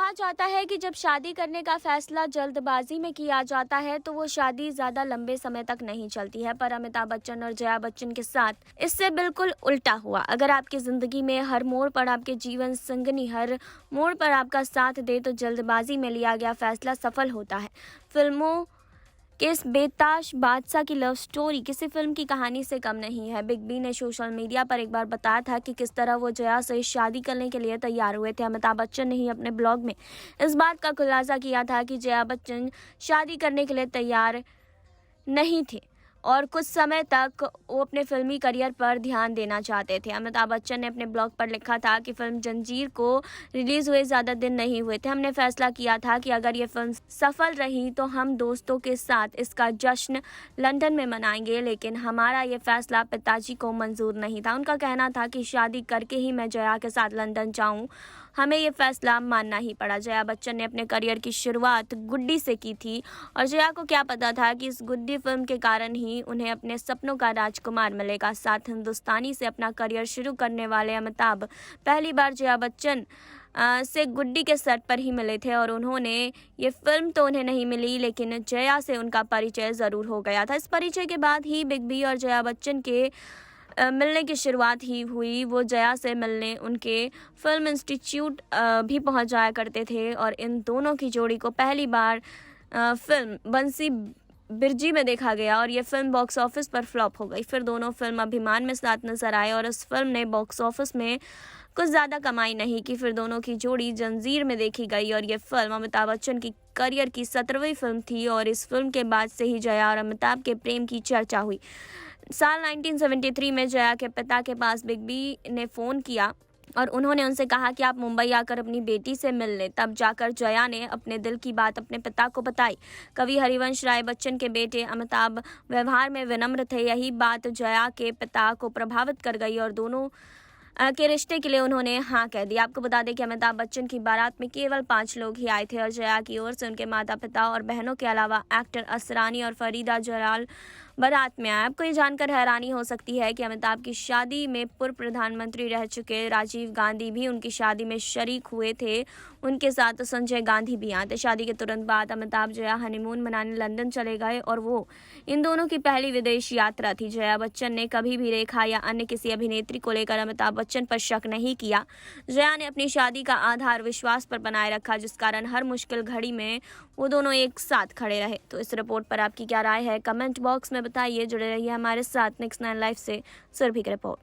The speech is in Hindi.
कहा जाता है कि जब शादी करने का फैसला जल्दबाजी में किया जाता है तो वो शादी ज्यादा लंबे समय तक नहीं चलती है, पर अमिताभ बच्चन और जया बच्चन के साथ इससे बिल्कुल उल्टा हुआ। अगर आपकी जिंदगी में हर मोड़ पर आपके जीवन संगनी हर मोड़ पर आपका साथ दे तो जल्दबाजी में लिया गया फैसला सफल होता है। फिल्मों कि इस बेताज बादशाह की लव स्टोरी किसी फिल्म की कहानी से कम नहीं है। बिग बी ने सोशल मीडिया पर एक बार बताया था कि किस तरह वो जया से शादी करने के लिए तैयार हुए थे। अमिताभ बच्चन ने ही अपने ब्लॉग में इस बात का खुलासा किया था कि जया बच्चन शादी करने के लिए तैयार नहीं थे और कुछ समय तक वो अपने फिल्मी करियर पर ध्यान देना चाहते थे। अमिताभ बच्चन ने अपने ब्लॉग पर लिखा था कि फिल्म जंजीर को रिलीज हुए ज़्यादा दिन नहीं हुए थे। हमने फैसला किया था कि अगर ये फिल्म सफल रही तो हम दोस्तों के साथ इसका जश्न लंदन में मनाएंगे, लेकिन हमारा ये फैसला पिताजी को मंजूर नहीं था। उनका कहना था कि शादी करके ही मैं जया के साथ लंदन जाऊँ, हमें ये फैसला मानना ही पड़ा। जया बच्चन ने अपने करियर की शुरुआत गुड्डी से की थी और जया को क्या पता था कि इस गुड्डी फिल्म के कारण ही उन्हें अपने सपनों का राजकुमार मिलेगा। साथ हिंदुस्तानी से अपना करियर शुरू करने वाले अमिताभ पहली बार जया बच्चन से गुड्डी के सेट पर ही मिले थे और उन्होंने ये फिल्म तो उन्हें नहीं मिली, लेकिन जया से उनका परिचय ज़रूर हो गया था। इस परिचय के बाद ही बिग बी और जया बच्चन के मिलने की शुरुआत ही हुई। वो जया से मिलने उनके फिल्म इंस्टीट्यूट भी पहुंच जाया करते थे और इन दोनों की जोड़ी को पहली बार फिल्म बंसी बिरजी में देखा गया और ये फिल्म बॉक्स ऑफिस पर फ्लॉप हो गई। फिर दोनों फिल्म अभिमान में साथ नजर आए और इस फिल्म ने बॉक्स ऑफिस में कुछ ज़्यादा कमाई नहीं की। फिर दोनों की जोड़ी जंजीर में देखी गई और ये फिल्म अमिताभ बच्चन की करियर की 17वीं फिल्म थी और इस फिल्म के बाद से ही जया और अमिताभ के प्रेम की चर्चा हुई। साल 1973 में जया के पिता के पास बिग बी ने फ़ोन किया और उन्होंने उनसे कहा कि आप मुंबई आकर अपनी बेटी से मिल लें। तब जाकर जया ने अपने दिल की बात अपने पिता को बताई। कवि हरिवंश राय बच्चन के बेटे अमिताभ व्यवहार में विनम्र थे। यही बात जया के पिता को प्रभावित कर गई और दोनों के रिश्ते के लिए उन्होंने हाँ कह दिया। आपको बता दें कि अमिताभ बच्चन की बारात में केवल 5 लोग ही आए थे और जया की ओर से उनके माता पिता और बहनों के अलावा एक्टर असरानी और फरीदा जलाल बारात में आए। आपको ये जानकर हैरानी हो सकती है कि अमिताभ की शादी में पूर्व प्रधानमंत्री रह चुके राजीव गांधी भी उनकी शादी में शरीक हुए थे। उनके साथ संजय गांधी भी आए थे। शादी के तुरंत बाद अमिताभ जया हनीमून मनाने लंदन चले गए और वो इन दोनों की पहली विदेश यात्रा थी। जया बच्चन ने कभी भी रेखा या अन्य किसी अभिनेत्री को लेकर अमिताभ बच्चन पर शक नहीं किया। जया ने अपनी शादी का आधार विश्वास पर बनाए रखा, जिस कारण हर मुश्किल घड़ी में वो दोनों एक साथ खड़े रहे। तो इस रिपोर्ट पर आपकी क्या राय है, कमेंट बॉक्स में बताइए। जुड़े रहिए हमारे साथ नेक्स्ट 9 लाइव से। सुरभि की रिपोर्ट।